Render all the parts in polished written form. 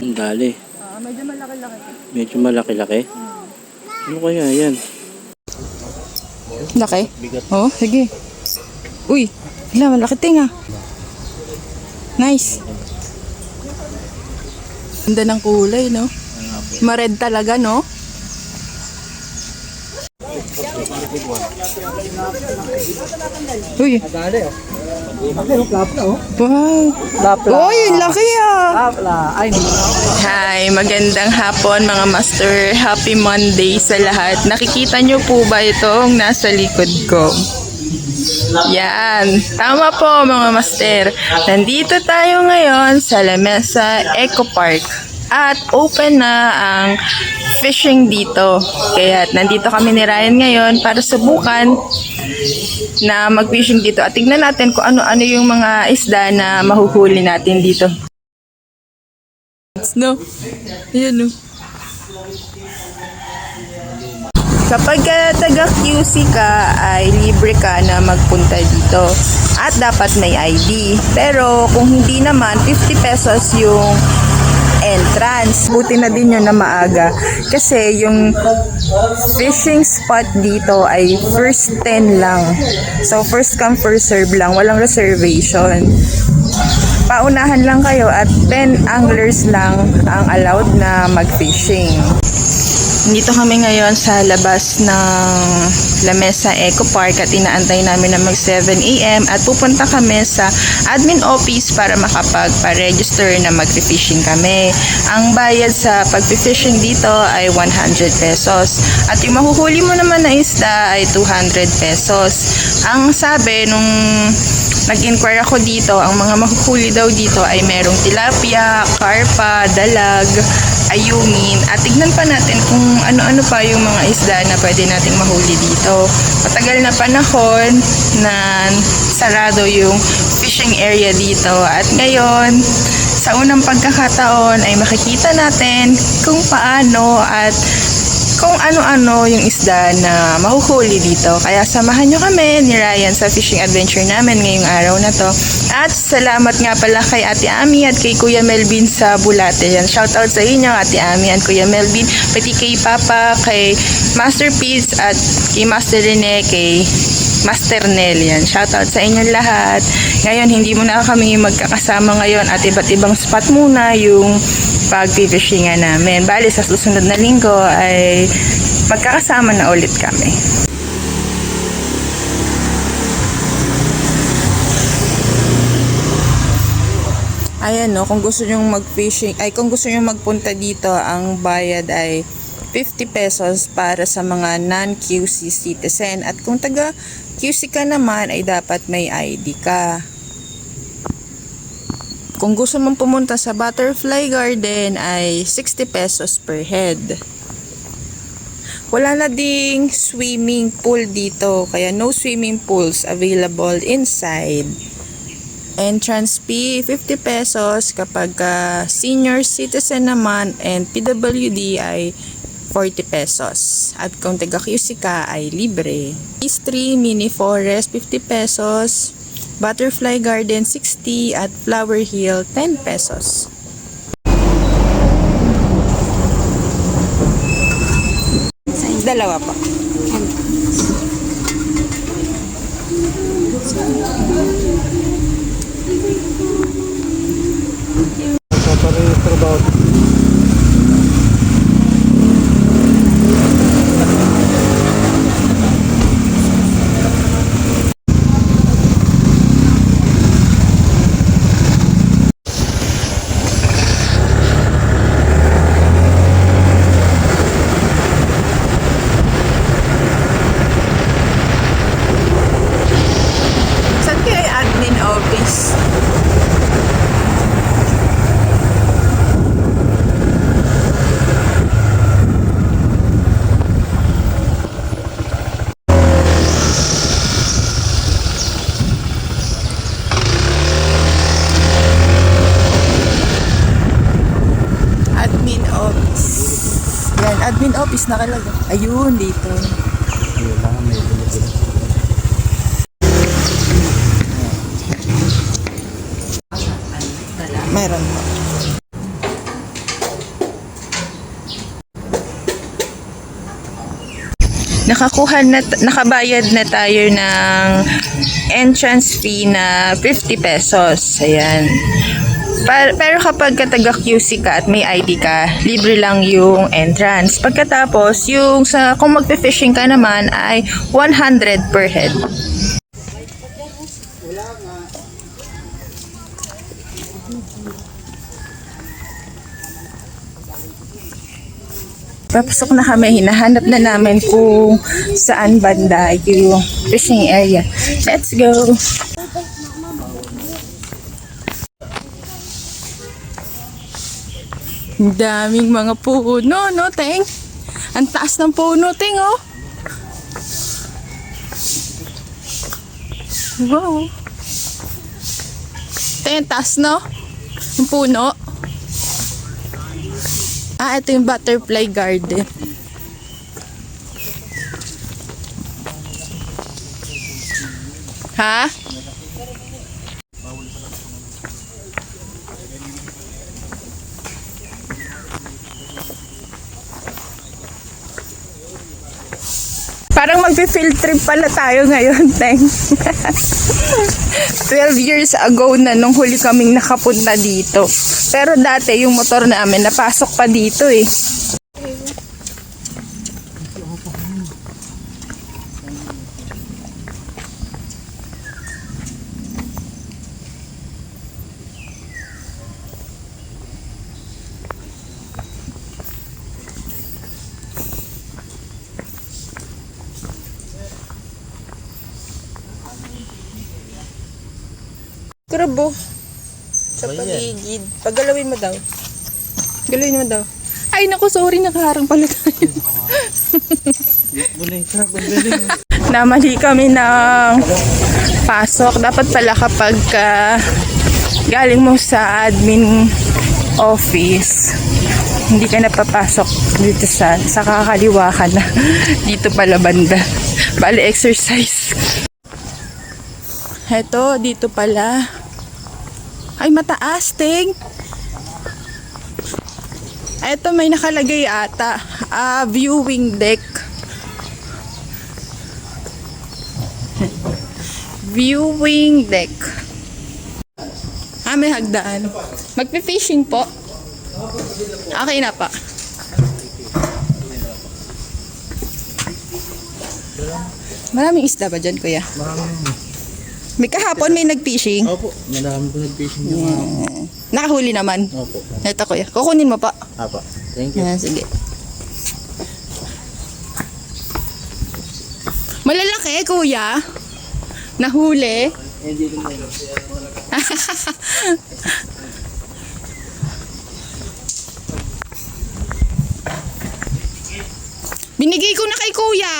Ang dali. Medyo malaki-laki. Medyo malaki-laki. Ano kaya yan? Laki? Oo, sige. Uy, wala, malaki tinga. Nice. Ganda ng kulay, no? Ma-red talaga, no? Uy. Wow. Uy, laki ah. Hi, magandang hapon mga master. Happy Monday sa lahat. Nakikita nyo po ba itong nasa likod ko? Yan. Tama po mga master. Nandito tayo ngayon sa Lamesa Eco Park. At open na ang fishing dito. Kaya nandito kami ni Ryan ngayon para subukan na mag-fishing dito. At tignan natin kung ano-ano yung mga isda na mahuhuli natin dito. No? Ayan no. Kapag taga QC ka ay libre ka na magpunta dito. At dapat may ID. Pero kung hindi naman, 50 pesos yung entrance. Buti na din yun na maaga. Kasi yung fishing spot dito ay first 10 lang. So first come first serve lang. Walang reservation. Paunahan lang kayo at 10 anglers lang ang allowed na mag-fishing. Dito kami ngayon sa labas ng Lamesa Eco Park at inaantay namin na mag 7 AM at pupunta kami sa admin office para makapag-register na mag-fishing kami. Ang bayad sa pag-fishing dito ay 100 pesos at yung mahuhuli mo naman na isda ay 200 pesos. Ang sabi nung nag-inquire ako dito, ang mga mahuhuli daw dito ay merong tilapia, karpa, dalag, ayungin at tignan pa natin kung ano-ano pa yung mga isda na pwede nating mahuli dito. Matagal na panahon na sarado yung fishing area dito at ngayon sa unang pagkakataon ay makikita natin kung paano at kung ano-ano yung isda na mahuhuli dito. Kaya samahan nyo kami ni Ryan sa fishing adventure namin ngayong araw na to. At salamat nga pala kay Ate Ami at kay Kuya Melvin sa Bulate. Yan, shoutout sa inyo Ate Ami at Kuya Melvin. Pati kay Papa, kay Master Pete at kay Master Rene, kay Master Nel. Yan, shoutout sa inyong lahat. Ngayon, hindi muna kami magkakasama ngayon at iba't ibang spot muna yung pag-fishingan namin. Bali, sa susunod na linggo ay magkakasama na ulit kami. Ayan no, kung gusto nyo mag-fishing, ay kung gusto nyo magpunta dito, ang bayad ay 50 pesos para sa mga non-QC citizen. At kung taga QC ka naman, ay dapat may ID ka. Kung gusto mong pumunta sa Butterfly Garden ay 60 pesos per head. Wala na ding swimming pool dito, kaya no swimming pools available inside. Entrance fee 50 pesos kapag senior citizen naman and PWD ay 40 pesos. At kung taga QC ka ay libre. History Mini Forest 50 pesos. Butterfly Garden 60 at Flower Hill 10 pesos. Dalawa pa. Admin office nakalagay. Ayun, dito. Meron po. nakabayad na tayo ng entrance fee na 50 pesos. Ayan. Pero kapag taga QC ka at may ID ka, libre lang yung entrance. Pagkatapos, kung magpe-fishing ka naman ay 100 per head. Papasok na kami, hinahanap na namin kung saan banda yung fishing area. Let's go! Ang daming mga puno, no, Teng? Ang taas ng puno, Teng, oh. Wow. Teng, ang taas, no? Ang puno. Ito yung butterfly garden. Ha? Parang magpi-field trip pala tayo ngayon, Teng. 12 years ago na nung huli kaming nakapunta dito. Pero dati yung motor namin napasok pa dito eh. Krabo. Sa paligid. Paggalawin mo daw. Galawin mo daw. Ay, naku, sorry. Nakaharang pala tayo. Namali kami ng pasok. Dapat pala kapag galing mo sa admin office, hindi ka napapasok dito sa kakaliwa ka na. Dito pala banda. Bali, exercise. Heto, dito pala. Ay, mataas, Ting. Eto, may nakalagay ata. Viewing deck. Viewing deck. May hagdaan. Magpe-fishing po. Okay na pa. Maraming isda ba dyan, kuya? Maraming. May kahapon may nag-fishing. Opo, madami po nag-fishing yung mga... Nakahuli naman. Opo. Ito, kuya. Kukunin mo pa. Apa. Thank you. Sige. Malalaki, kuya. Nahuli. Hindi ko na Binigay ko na kay kuya.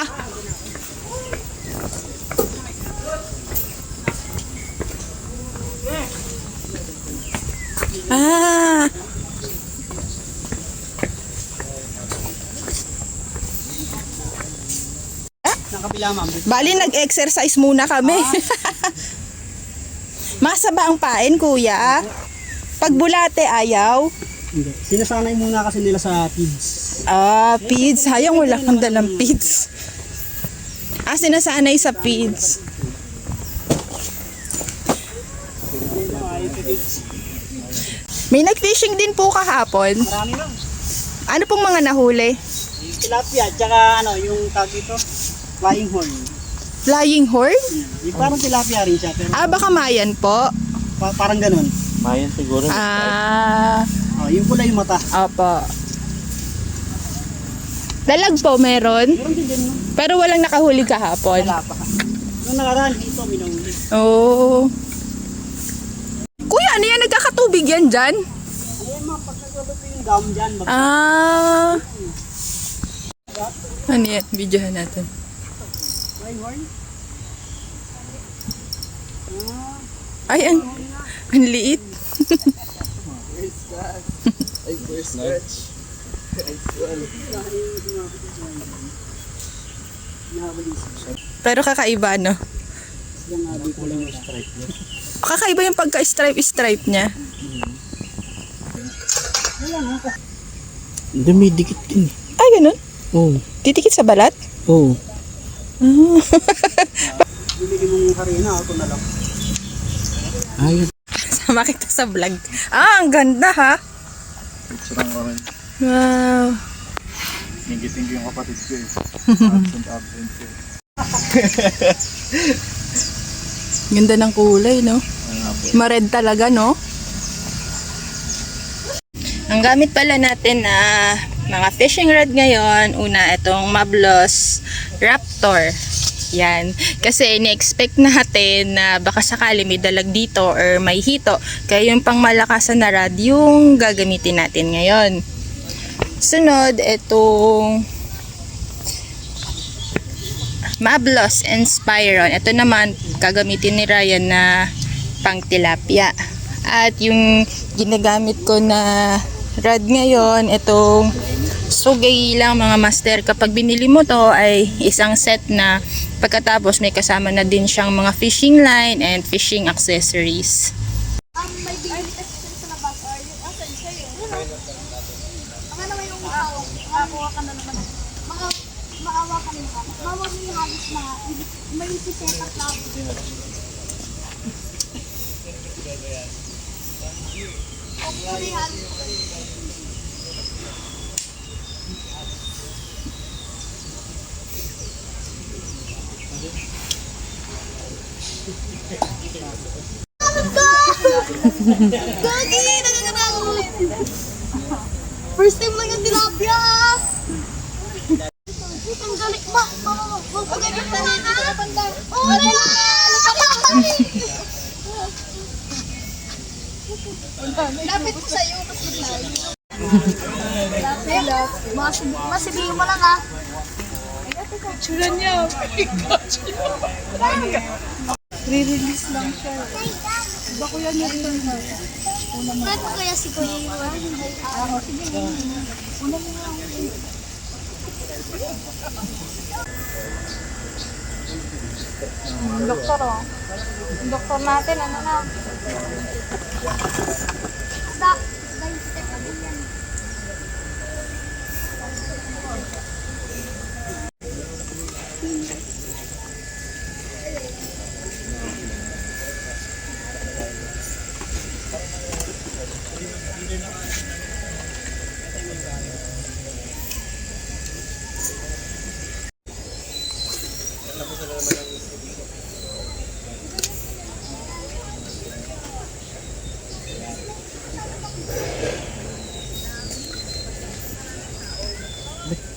nakapila, ma'am. Bali, nag-exercise muna kami. Masaba ang pain, kuya. Pag bulate, ayaw. Hindi. Sinasanay muna kasi nila sa feeds. Feeds. Hayang wala kang dalang feeds. Sinasanay sa feeds. May nag-fishing din po kahapon. Marami lang. Ano pong mga nahuli? Tilapia, tsaka yung tag ito, flying horn. Flying horn? Yung parang tilapia rin siya. Pero Baka mayan po. parang ganun. Mayan siguro. Yung pula yung mata. Opo. Dalag po meron? Meron din din, no? Pero walang nakahuli kahapon. Wala pa. Nung nakaraan dito, minahuli. Oh. Kuya, ano yan? Nagkakatubig yan dyan? Ayan, ma'am, pag naglabas ko yung gum dyan, Ano yan? Videohan natin. flying horn. Ay, ang liit. Pero kakaiba, no? Kakaiba yung pagka-stripe niya. Hindi, may dikit din. Ay, ganun? Oo. Titikit sa balat? Oo. Bibigyan mong harina, ako na lang. Ayun. Sama kita sa vlog. Ang ganda ha. Picturean ko rin. Wow. Tinggi-tinggi yung kapatid ko eh. Absent ko eh. Ganda ng kulay, no? Ma-red talaga, no? Ang gamit pala natin na mga fishing rod ngayon, una itong Mablos Raptor. Yan. Kasi ini-expect natin na baka sakali may dalag dito or may hito. Kaya yung pang malakasan na rod yung gagamitin natin ngayon. Sunod, itong Mablos Inspiron. Ito naman, gagamitin ni Ryan na pang tilapia. At yung ginagamit ko na rod ngayon, itong sugay lang mga master. Kapag binili mo to ay isang set na pagkatapos may kasama na din siyang mga fishing line and fishing accessories. May bigay kasi sa labas or yung asan sa'yo. Baka naman yung makakuha ka na naman. Maawa ka nila. Maawa mo yung halos na may sisetat lang. Gagi! Nagkakatawa ko. First time lang yung tilapia. Ang galit ba? Magpagabit na lang ha? Oo, wala na! Lapit ko sa'yo kasi layo. Masibihin mo lang ha. Picture niya. Re-release lang siya. Iba ko yan yung Fred mo kaya si Kuya Iwan? Sige. Una mo lang. Doktor oh. Doktor natin, ano na? Stop.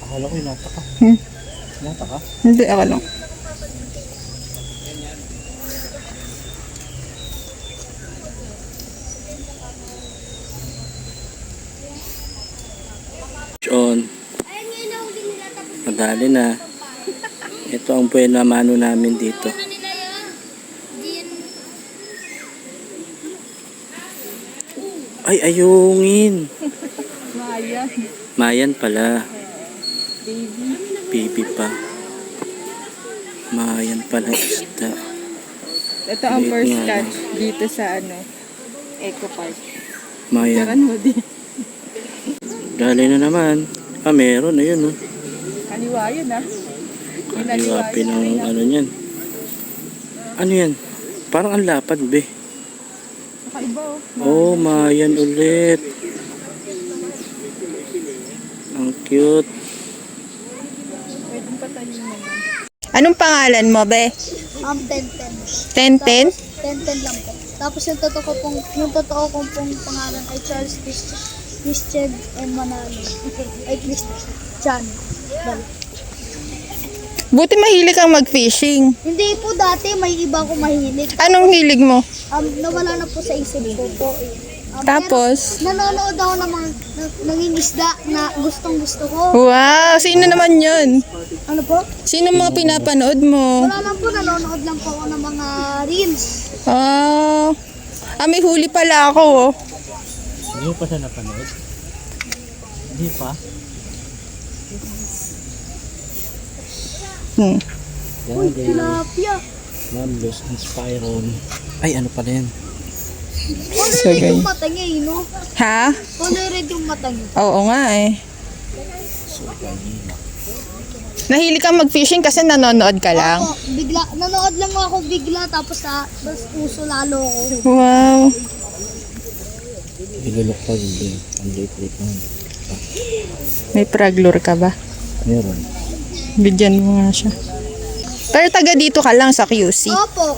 Akala ko yung nata ka. Nata ka? Hindi, ako lang. On. Madali na. Ito ang buena mano namin dito. Ay, ayungin. Mayan. Mayan pala. Baby pa. Mayan pala isda. Ito ang Liit first nga lang. catch dito sa Eco Park. Mayan. Karan mo din. Dali na naman. Ah, meron. Ayun, oh. Kaliwa yun ah. Kaliwapin ang ano yan. Ano yan? Parang ang lapad, be. Kakaiba Oh, oh. mayan ulit. Ang cute. Pwedeng patayin naman. Anong pangalan mo, be? 10-10? 10-10 lang po. Tapos yung totoo kong pangalan ay Charles Christian M. Manalo. Ay Christian. Buti mahilig kang mag-fishing. Hindi po dati, may iba akong mahilig. Anong hilig mo? Nawala na po sa isip ko po. Tapos? Pero nanonood ako ng mga nangingisda na gustong gusto ko. Wow! Sino naman yun? Ano po? Sino mga pinapanood mo? Wala lang po, nanonood lang po ako ng mga reels. May huli pala ako oh. Hindi pa siya napanood? Hindi pa? Uy, tilapia. Mablos Inspiron. Ay, ano pala yan? Color yung mata niya, no? Ha? Color red yung mata niya. Oo nga eh. Nahilig kang mag-fishing kasi nanonood ka lang? Opo, bigla, nanood lang ako bigla tapos puso lalo ako. Wow. Ilulok pa din. Ang liit-liit naman. May praglure ka ba? Meron. Bigyan mo nga siya. Pero taga dito ka lang sa QC. Opo.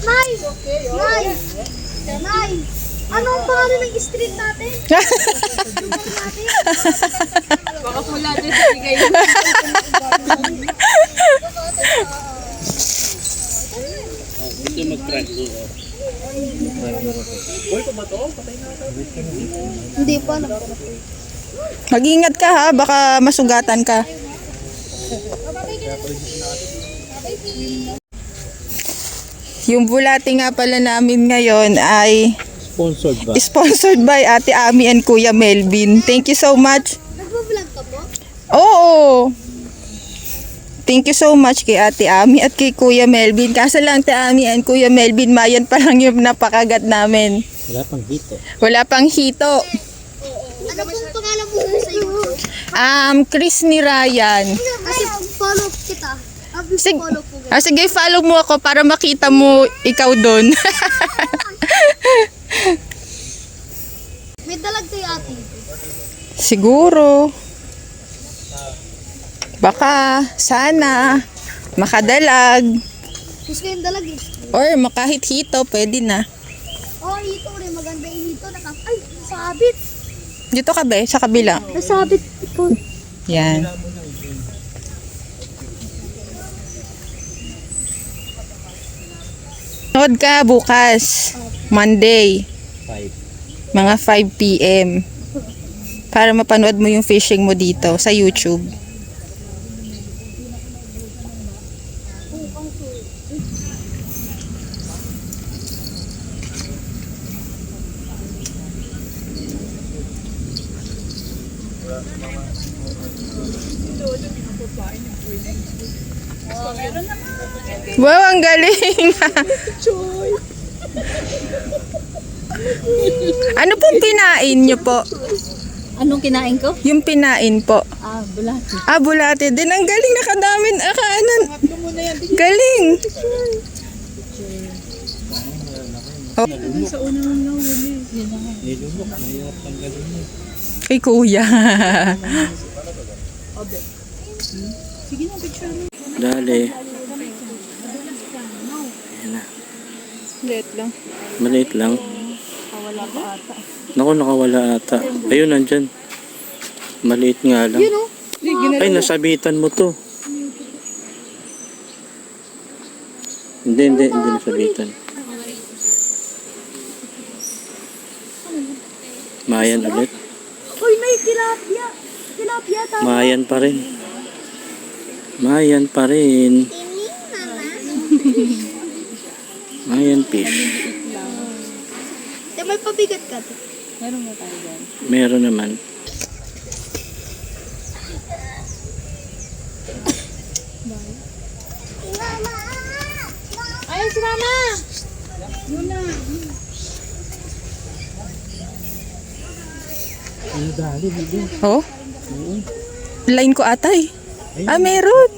Nay! Nay! Nay! Ano ang pangalan ng street natin? Baka pula din sa bigay. Ito mag-track doon. Hindi pa na. Mag-ingat ka ha, baka masugatan ka. Yung bulati nga pala namin ngayon ay Sponsored ba? sponsored by Ate Ami and Kuya Melvin. Thank you so much. Nagbablog ka po? Oo. Thank you so much kay Ate Ami at kay Kuya Melvin. Kaso lang Ate Ami and Kuya Melvin, mayan pa lang yung napakagat namin. Wala pang dito. Wala pang hito. Ano pong pangalan mo sa YouTube? Chris ni Ryan. Kasi follow kita. Sige, Follow po. sige, follow mo ako para makita mo ikaw doon. May dalag tayo ate. Siguro. Baka, sana, makadalag. Gusto yung dalag eh. Or makahit hito, pwede na. Oh, hito rin. Maganda yung hito. Ay, sabit. Dito ka ba? Sa kabila. Nasabit po. Yan. Nood ka bukas. Monday. 5. Mga 5 p.m. Para mapanood mo yung fishing mo dito sa YouTube. Wow, ang galing! Ano pong kinain niyo po? Anong kinain ko? Yung pinain po. Bulati. Bulate din. Ang galing, nakadamin. Akaanan. Galing. Oh. Nilulok. Mahirap tanggalin mo. Kay kuya. Dali. Ayan na. Liit lang. Maliit lang. Naku, nakawala ata. Ayun, nandyan. Maliit nga lang. Ay, nasabitan mo to. Hindi nasabitan. Mayan ulit. Uy, may tilapia. Tilapia tayo. Mayan pa rin. Mayan pa rin. Mayan fish. May pabigat ka. Meron naman. Ayun si mama. Oh? Line ko atay. Meron.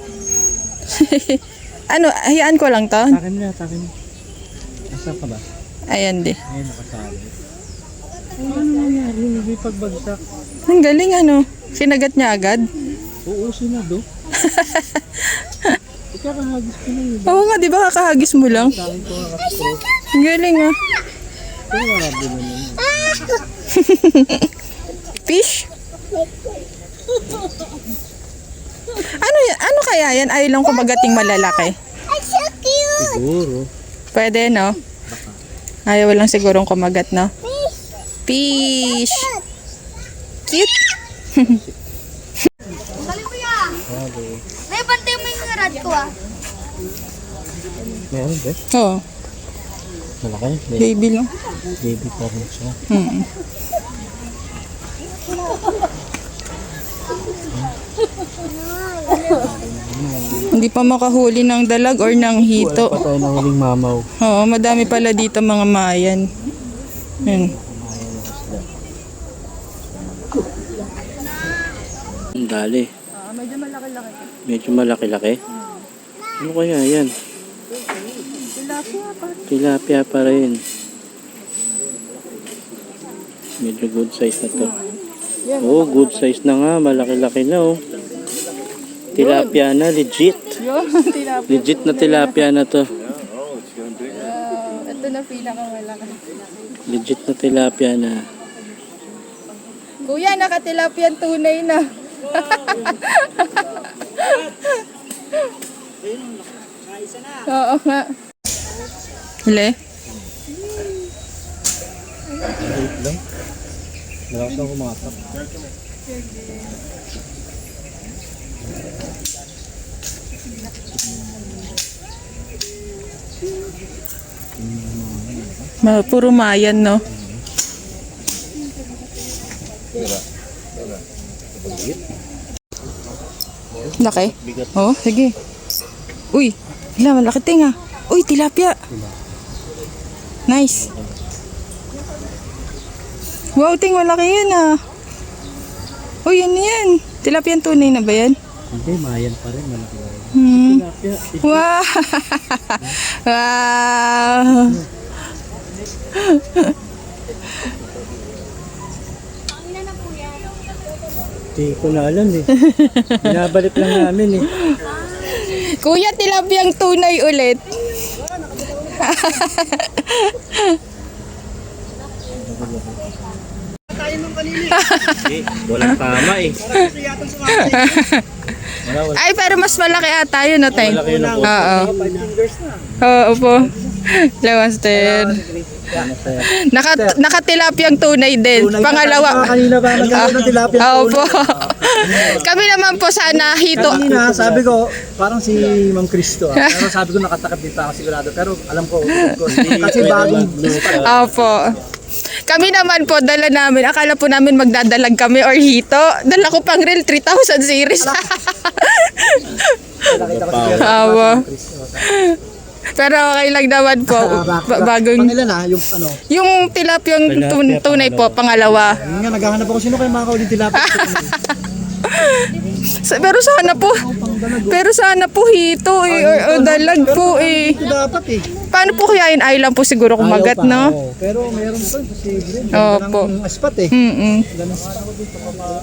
Ano, hayaan ko lang to. Takin na. Asa ka ba? Ayan di. Ayun, nakasabi. Ano nangyari? Hindi pagbagsak. Ang galing ano. Kinagat niya agad. Oo, sinado. Ikakahagis ko na yun. Oo nga, di ba kakahagis mo lang? Sakin ko nakastroke. Ang galing ah. Kaya marami naman. Fish? Ano kaya yan? Ayaw lang kumagating malalaki. Siguro. Pwede, no? Ayaw lang sigurong kumagat, no? Fish! Cute! Dali mo yan. May bantay mo yung rad ko ah. Meron ba? Oo, Malaki. baby lang. Baby pa rin siya. Hindi pa makahuli ng dalag or ng hito. Pa tayo ng huling mamaw. Oo, madami pala dito mga mayan. Yan. Dali. medyo malaki-laki. Medyo malaki-laki. Ano kaya yan? Tilapia pa. Tilapia pa rin. Medyo good size na to. Oh, good size na nga. Malaki-laki na oh. Tilapia na, legit. Yun, tilapia. Legit na tilapia na to. Ito na pinakamalaki. Legit na tilapia na. Kuya, nakatilapia tunay na. Oo nga. Huli? Malakas lang kumatak. Puro Mayan, no? Laki? Oo, sige. Uy, hila, malaki tinga. Uy, tilapia. Nice. Wow, ting, malaki yan ah. Uy, yan yan. Tilapia tunay na ba yan? Hindi, mayan pa rin. Malaki na rin. Wow. Wow. Hindi ko na alam eh. Binabalik lang namin eh. Kuya, tilapiang tunay ulit. Walang tama eh. Ay, pero mas malaki ata yun, no, Teng? Malaki yun ako. Oo. Oo po. Lawaster. Nakatilapiang tunay din. Pangalawa. Kanina ba nagkaroon ng tilapia? Opo. Kami naman po sana hito. Kanina, sabi ko, parang si Ma'am Cristo. Pero sabi ko nakatakap dito ako sigurado. Pero alam ko, kasi bagong Opo. Kami naman po, dala namin. Akala po namin magdadalag kami or hito. Dala ko pang real 3,000 series. nakita ko si Opo. Pero okay lang naman po. Bagong... Pangilan na, yung ano. Yung tilapiyang tunay po, pangalawa. Yun nga, naghahanap ako sino kayo makakaulit tilapia. Pero sana po hito eh, or dalag po eh. Ito dapat eh. Paano po kaya yun? Ay lang po siguro kumagat, Ayaw pa, no? oo. Pero meron pa, posible. Opo. Ganda ng aspat eh. Mm-mm.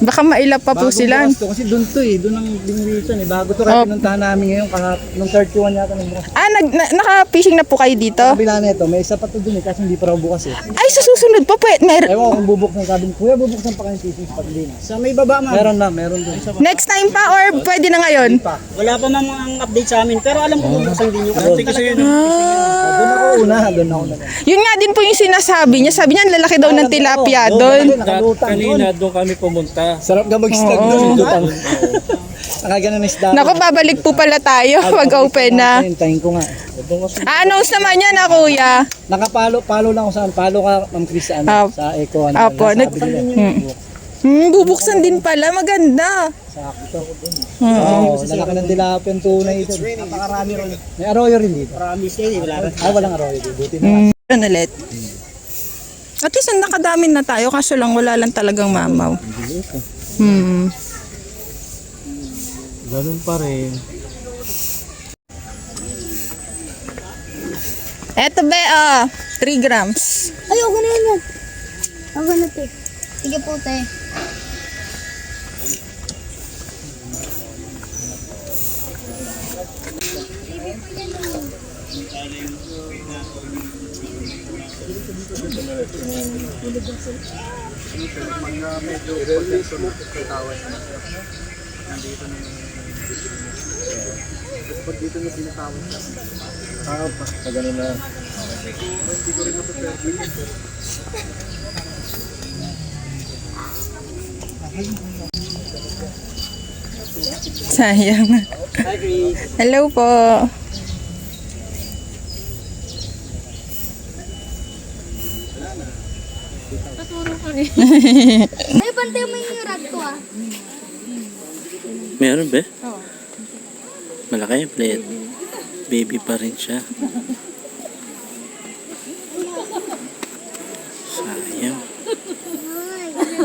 Baka mailap pa po Bagong sila. bukas to, kasi doon to eh, doon ang lingwisan eh. Bago to kaya pinuntahan namin ngayon, nung 31 yata ng bukas. Ah, naka-fishing na po kayo dito? Kabila na ito, may isa pa to doon eh, kasi hindi pa raw bukas eh. Ay, sa susunod po, Ewan ko kung bubuksan, sabi ni Kuya, bubuksan pa kayo yung fishing spot din. Sa may baba ma'am? Meron doon. next time pa or pwede na ngayon? Wala pa ma'am ang update sa amin, pero alam ko bubuksan din yung kasi doon ako una. Yun nga din po yung sinasabi niya. Sabi niya, ang lalaki daw ng tilapia doon. Kanina doon kami pumunta. Sarap ka mag-stag doon. Nakagana na isda. Naku, babalik po pala tayo pag-open na. Hintayin ko nga. Announce naman yan na kuya. Nakapalo lang ako saan. Palo ka, Ma'am Chris, sa Eco. Apo, bubuksan din pala. Maganda. Sakto. Oo, lalaki ng tilapia tunay ito. Napakarami ron. May arroyo rin dito. Marami siya, wala rin. Ay, walang arroyo dito. Buti na. Ano ulit? At least nakadami na tayo kaso lang wala lang talagang mamaw. Ganun pa rin. Eto be, 3 grams. Ay, okay na yan. Okay na, te. Sige po, te. Pagano na. Sayang. Hello po. Ay, bantay mo yung rag ko ah. Meron ba? Malaki yung plate. Baby pa rin siya. Sayang.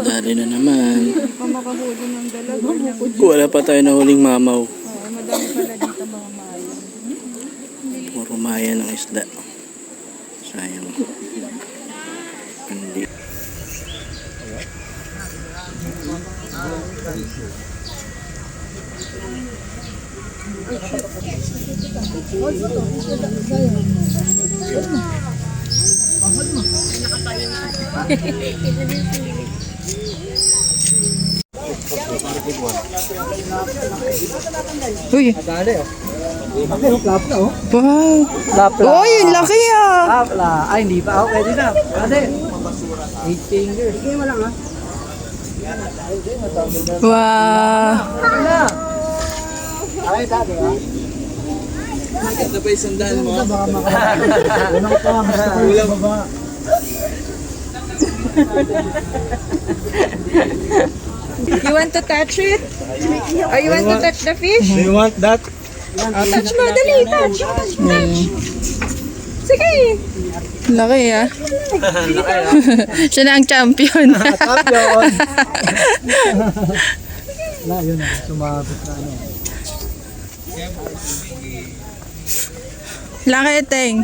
Dali na naman. Wala pa tayo na huling mamaw. Puro maya ng isda. Sayang. Hindi. Uy, Dali oh. Okay, flap na oh. wow. Flap Uy, yung laki ah. Flap la. Ay, hindi pa. Okay, pwede na. Kasi 8 fingers. Sige mo lang ha. Wow. Okay na. Ay, dati ha. Ito pa yung sandal mo. Baka unang pa. Gusto ko yung baba. You want to touch it? Or you want to touch the fish? Do you want that? Touch mo, dali, touch. Sige. Laki ah. Siya na ang champion. Champion! Wala, yun na. Sumabit na ano. Laki, Teng.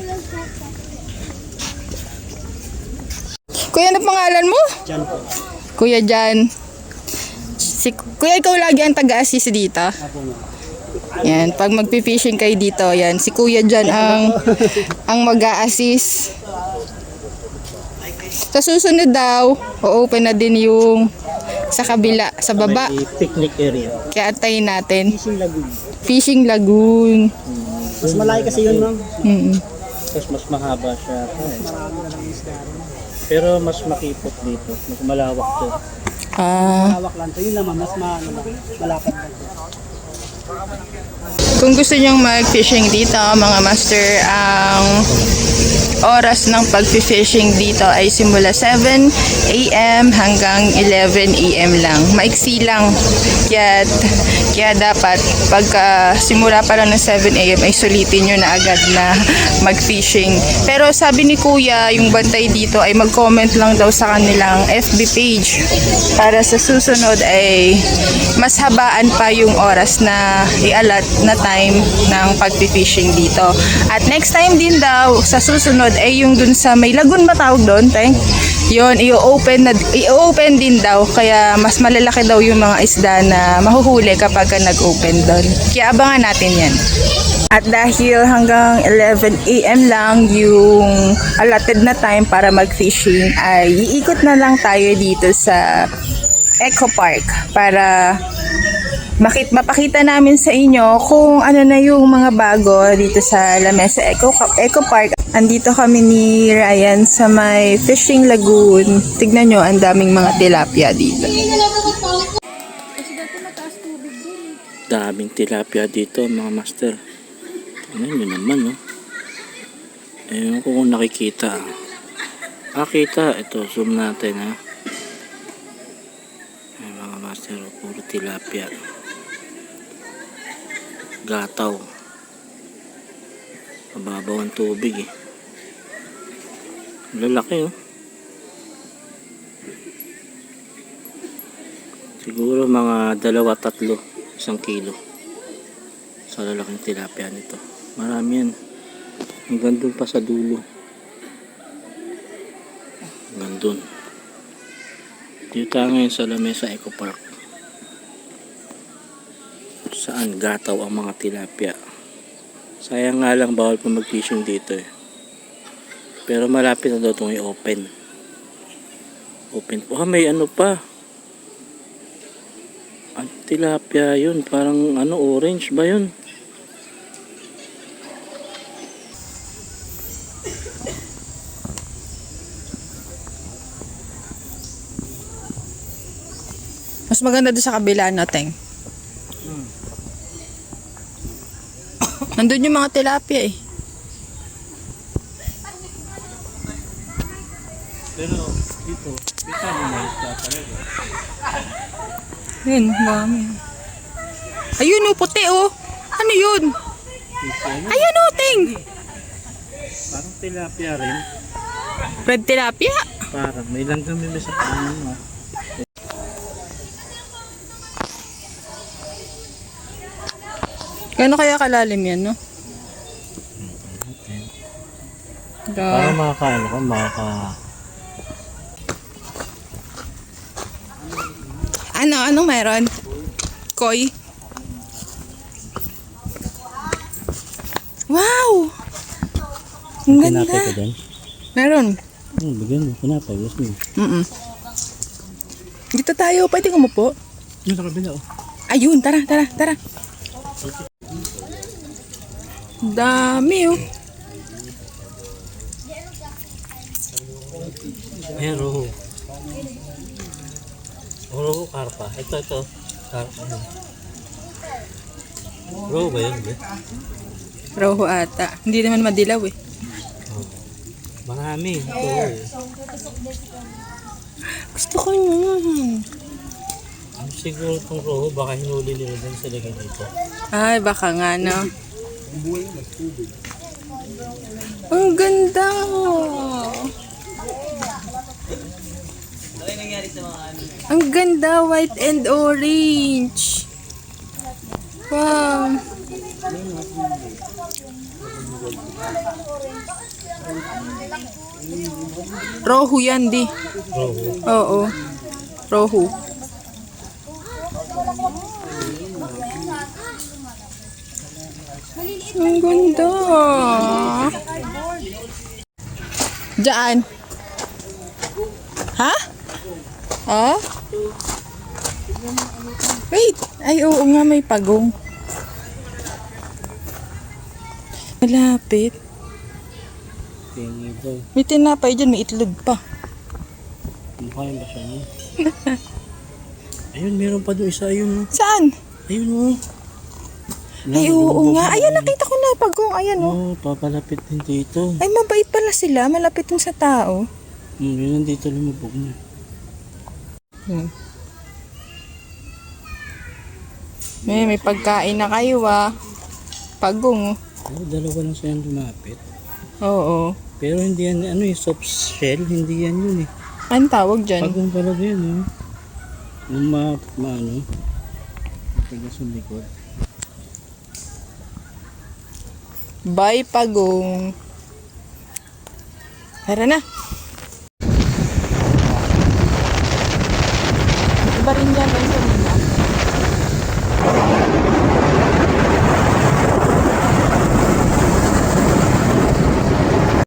Kuya, ano pangalan mo? Jan po. Kuya Jan. Kuya, ikaw lagi ang taga-assist dito. Yan, pag magpi-fishing kayo dito, yan, si Kuya Jan ang mag-a-assist. Sa susunod daw, o-open na din yung sa kabila, sa baba. Picnic area. Kaya antayin natin. Fishing lagoon. Fishing lagoon. Mas malaki kasi yun, ma'am. Mm-mm. Tapos mas mahaba siya. Pero mas makipot dito. Mas malawak to. Hawak lang to. Yun naman, mas malapad lang to. Kung gusto nyong mag-fishing dito, mga master, ang oras ng pag-fishing dito ay simula 7 a.m. hanggang 11 a.m. lang. Maiksi lang. Kaya dapat pagka simula pa lang ng 7 a.m. ay sulitin nyo na agad na mag-fishing. Pero sabi ni Kuya, yung bantay dito ay mag-comment lang daw sa kanilang FB page para sa susunod ay mas habaan pa yung oras na i-allot na time ng pag-fishing dito. At next time din daw sa susunod ay yung dun sa may lagoon ba tawag doon, Teng? Yun, i-open din daw kaya mas malalaki daw yung mga isda na mahuhuli kapag nag-open doon. Kaya abangan natin yan. At dahil hanggang 11 a.m. lang yung allotted na time para mag-fishing ay iikot na lang tayo dito sa Eco Park para mapakita namin sa inyo kung ano na yung mga bago dito sa Lamesa Eco Park. Andito kami ni Ryan sa may fishing lagoon. Tignan nyo, ang daming mga tilapia dito. Daming tilapia dito mga master. Tingnan nyo naman no. Ewan ko kung nakikita. Kita. Ito, zoom natin ha. Ay, mga master, puro tilapia. Gataw. Mababaw ang tubig eh. Lalaki oh. Siguro mga 2-3, 1 kilo. Sa lalaking tilapia nito. Marami yan. Hanggang dun pa sa dulo. Hanggang dun. Dito tayo ngayon sa Lamesa Eco Park. Saan gataw ang mga tilapia. Sayang nga lang bawal pa mag-fishing dito eh. Pero malapit na daw itong i-open. Open po. May ano pa. Ang tilapia yun. Parang orange ba yun? Mas maganda doon sa kabila natin. Nandun yung mga tilapia eh. Pero dito, kita mo na ito talaga. Yun, dami. Ayun oh, puti oh. Ano yun? Ayun oh, Ting. Parang tilapia rin. Red tilapia. Parang may langgam sa kanan mo. Gano'n kaya kalalim yan, no? Para makakaano ka, Ano meron? Koi? Wow! Ang ganda. Tinapay ka dyan? Meron. Bigyan mo, tinapay. Gusto mo. Dito tayo, pwede umupo. Yung sa kabila, oh. Ayun, tara. Dami, oh. Ayan, roho. Roho, karpa. Ito. Karpa. Roho ba yun? Roho ata. Hindi naman madilaw, eh. Marami. Ito. Gusto ko yun. Siguro itong roho, baka hinuli nila din sa lagay dito. Ay, baka nga, no? Ang ganda. Ang ganda, white and orange. Wow. Rohu yan, di. Roho. Oo. Rohu. Ang ganda. Diyan. Ha? Oh? Wait. Ay, oo nga, may pagong. Malapit. Tingin ito. May tinapay dyan, may itlog pa. Mukha yung basa niya. Ayun, meron pa doon isa. Ayun, oh. Saan? Ayun, oh. Ay, oo nga. Ayan, nakita ko na pagong. Ayan, oh. Oh, papalapit din dito. Ay, mabait pala sila. Malapit din sa tao. Yun, nandito lumubog na. May pagkain na kayo, ah. Pagong, oh. Oh, dalawa lang sa'yo lumapit. Oo. Pero hindi yan, ano eh, soft shell, hindi yan yun eh. Anong tawag dyan? Pagong talaga yun, oh. Yung ano, taga sa likod. Bye, pagong. Tara na. Iba rin yan.